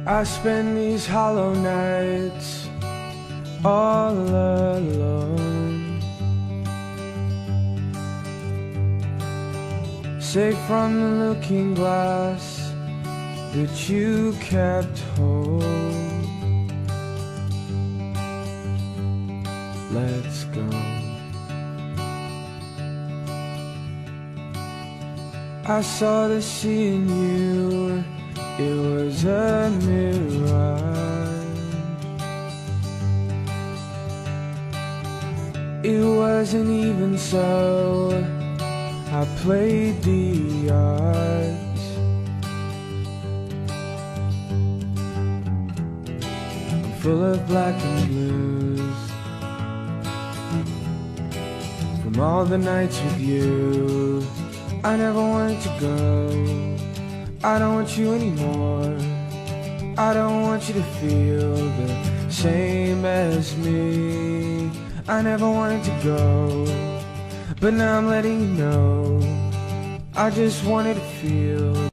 I spend these hollow nights all alone, safe from the looking glass that you kept whole. Let's go. I saw the sea in you, it was a mirage. It wasn't even so, I played the odds. I'm full of black and blues from all the nights with you. I never wanted to go, I don't want you anymore. I don't want you to feel the same as me. I never wanted to go, but now I'm letting you know I just wanted to feel